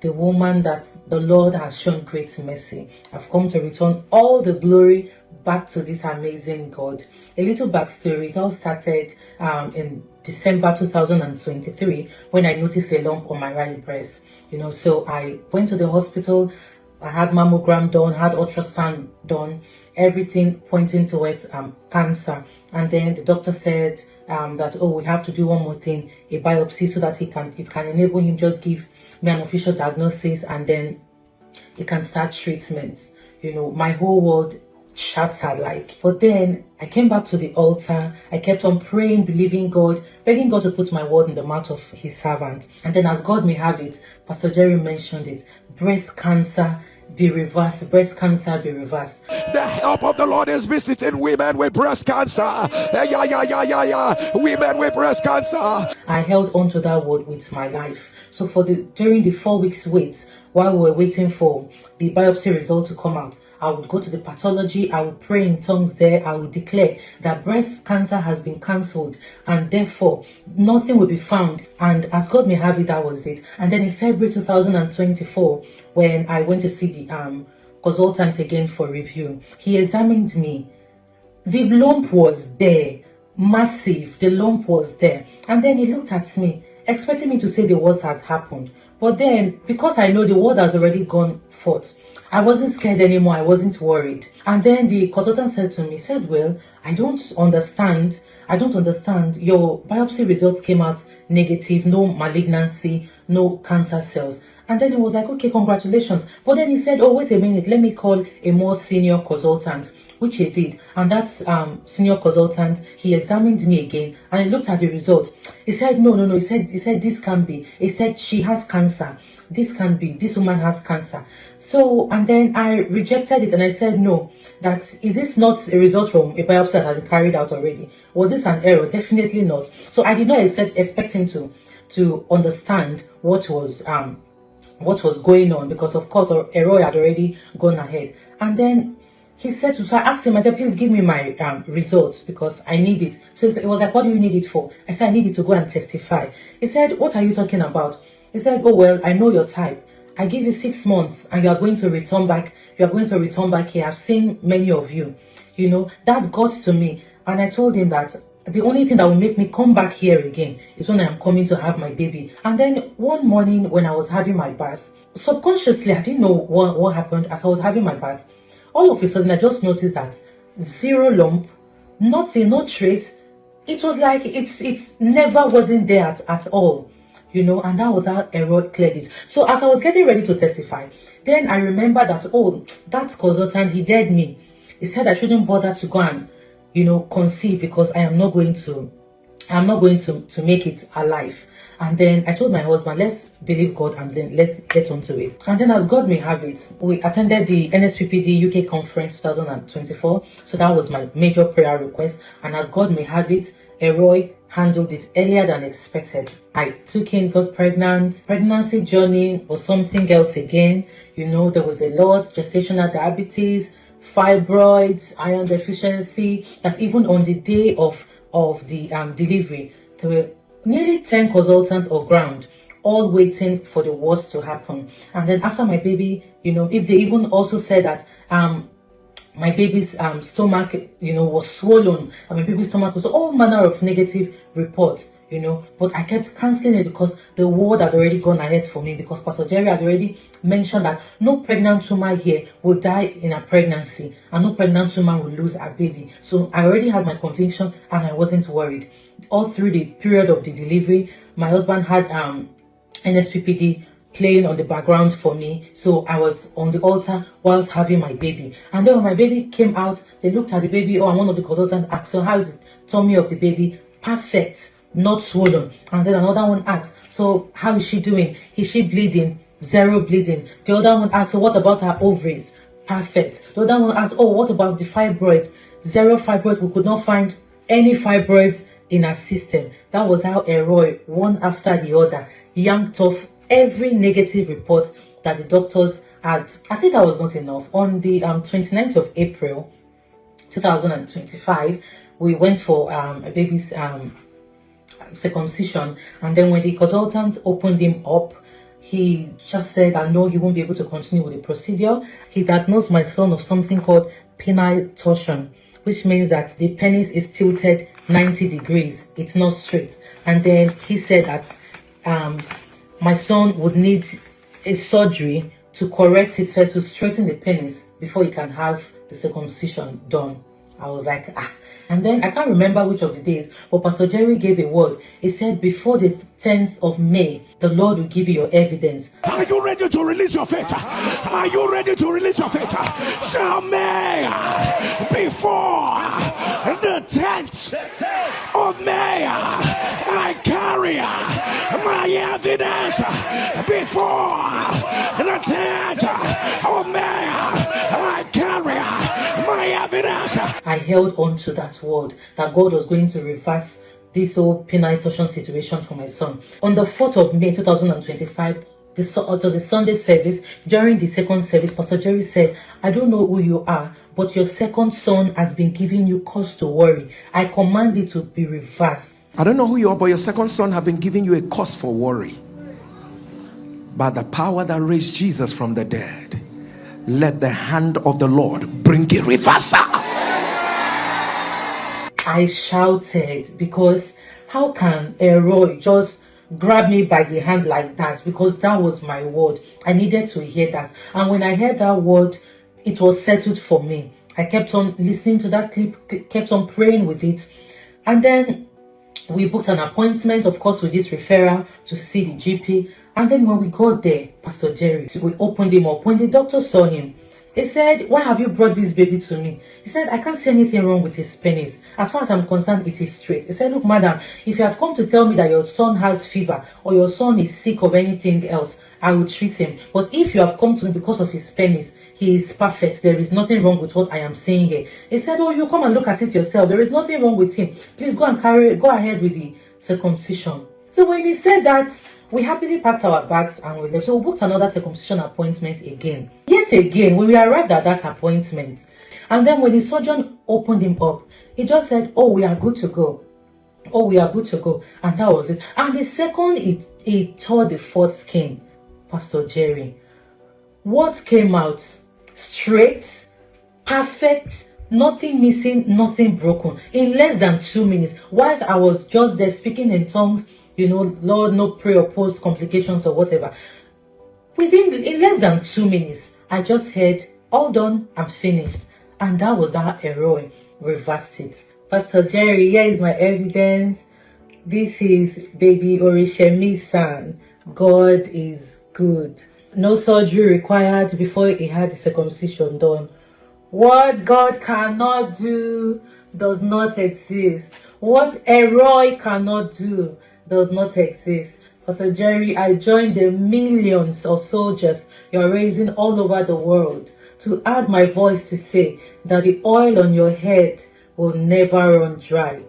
the woman that the Lord has shown great mercy. I've come to return all the glory back to this amazing God. A little backstory: it all started in December 2023 when I noticed a lump on my right breast. So I went to the hospital. I had mammogram done, had ultrasound done, everything pointing towards cancer. And then the doctor said that, we have to do one more thing, a biopsy, so that it can enable him just give me an official diagnosis, and then he can start treatments. My whole world shattered, but then I came back to the altar. I kept on praying, believing God, begging God to put my word in the mouth of his servant. And then, as God may have it, Pastor Jerry mentioned it: breast cancer be reversed, breast cancer be reversed. The help of the Lord is visiting women with breast cancer. Women with breast cancer. I held on to that word with my life. So during the 4 weeks wait, while we were waiting for the biopsy result to come out, I would go to the pathology, I would pray in tongues there, I would declare that breast cancer has been cancelled and therefore nothing will be found. And as God may have it, that was it. And then in February 2024, when I went to see the consultant again for review, he examined me. The lump was there, massive, the lump was there. And then he looked at me, expecting me to say the worst had happened. But then, because I know the word has already gone forth, I wasn't scared anymore, I wasn't worried. And then the consultant said to me, well, I don't understand. Your biopsy results came out negative, no malignancy, no cancer cells. And then he was like, okay, congratulations. But then he said, wait a minute, let me call a more senior consultant, which he did. And that senior consultant, he examined me again and he looked at the results. He said, no. He said, this can't be. He said, she has cancer. This can't be. This woman has cancer. So, and then I rejected it and I said, no, is this not a result from a biopsy that had been carried out already? Was this an error? Definitely not. So I did not expect him to understand what was going on, because of course error had already gone ahead. And then he said so I asked him, I said, please give me my results because I need it. So it was like, what do you need it for? I said, I need it to go and testify. He said, what are you talking about? He said, well, I know your type. I give you 6 months and you are going to return back. You are going to return back here. I've seen many of you. That got to me. And I told him that the only thing that will make me come back here again is when I am coming to have my baby. And then one morning when I was having my bath, subconsciously, I didn't know what happened. As I was having my bath, all of a sudden I just noticed that zero lump, nothing, no trace. It was like it's never wasn't there at all. And that was how error cleared it. So as I was getting ready to testify, then I remember that, that consultant, he dared me. He said I shouldn't bother to go and, conceive because I am not going to make it alive. And then I told my husband, let's believe God and then let's get onto it. And then, as God may have it, we attended the NSPPD UK conference 2024. So that was my major prayer request. And as God may have it, Eroy handled it earlier than expected. I took in, got pregnant. Pregnancy journey was something else again. There was a lot: gestational diabetes, fibroids, iron deficiency. That even on the day of the delivery, there were nearly 10 consultants on ground, all waiting for the worst to happen. And then after my baby, if they even also said that my baby's stomach, was swollen, and my baby's stomach was all manner of negative reports, but I kept cancelling it because the word had already gone ahead for me, because Pastor Jerry had already mentioned that no pregnant woman here will die in a pregnancy and no pregnant woman will lose a baby. So I already had my conviction and I wasn't worried. All through the period of the delivery, my husband had NSPPD playing on the background for me. So I was on the altar whilst having my baby. And then when my baby came out, they looked at the baby, and one of the consultants asked, so how is the tummy of the baby? Perfect, not swollen. And then another one asked, so how is she doing? Is she bleeding? Zero bleeding. The other one asked, so what about her ovaries? Perfect. The other one asked, what about the fibroids? Zero fibroids. We could not find any fibroids in her system. That was how Eroy, one after the other, yanked off every negative report that the doctors had. I think that was not enough. On the 29th of April 2025, we went for a baby's circumcision, and then when the consultant opened him up, he just said, I know he won't be able to continue with the procedure. He diagnosed my son of something called penile torsion, which means that the penis is tilted 90 degrees. It's not straight. And then he said that my son would need a surgery to correct it first, to straighten the penis before he can have the circumcision done. I was like, ah. And then I can't remember which of the days, but Pastor Jerry gave a word. He said, before the 10th of May, the Lord will give you your evidence. Are you ready to release your faith? Are you ready to release your faith? Shall May, before the 10th of May, I carry my evidence. Before the 10th of May, I carry my evidence. I held on to that word, that God was going to reverse this whole penile torsion situation for my son. On the 4th of May 2025, the Sunday service, during the second service, Pastor Jerry said, I don't know who you are, but your second son has been giving you cause to worry. I command it to be reversed. I don't know who you are, but your second son have been giving you a cause for worry. By the power that raised Jesus from the dead, let the hand of the Lord bring a reversal. I shouted, because how can Roy just grab me by the hand like that? Because that was my word. I needed to hear that. And when I heard that word, it was settled for me. I kept on listening to that clip, kept on praying with it. And then we booked an appointment, of course, with this referral to see the GP. And then when we got there, Pastor Jerry, we opened him up. When the doctor saw him, he said, why have you brought this baby to me? He said, I can't see anything wrong with his penis. As far as I'm concerned, it is straight. He said, look, madam, if you have come to tell me that your son has fever or your son is sick of anything else, I will treat him. But if you have come to me because of his penis, he is perfect. There is nothing wrong with what I am saying here. He said, oh, you come and look at it yourself. There is nothing wrong with him. Please go ahead with the circumcision. So when he said that, we happily packed our bags and we left. So we booked another circumcision appointment again. Yet again, when we arrived at that appointment, and then when the surgeon opened him up, he just said, oh, we are good to go. Oh, we are good to go. And that was it. And the second he tore the foreskin, Pastor Jerry, what came out? Straight, perfect, nothing missing, nothing broken. In less than 2 minutes, whilst I was just there speaking in tongues, you know, Lord, no pre or post complications or whatever. In less than 2 minutes, I just heard, all done, I'm finished. And that was how Roy reversed it. Pastor Jerry, here is my evidence. This is baby Orishemi-san. God is good. No surgery required before he had the circumcision done. What God cannot do does not exist. What Roy cannot do does not exist. Pastor Jerry, I join the millions of soldiers you're raising all over the world to add my voice to say that the oil on your head will never run dry.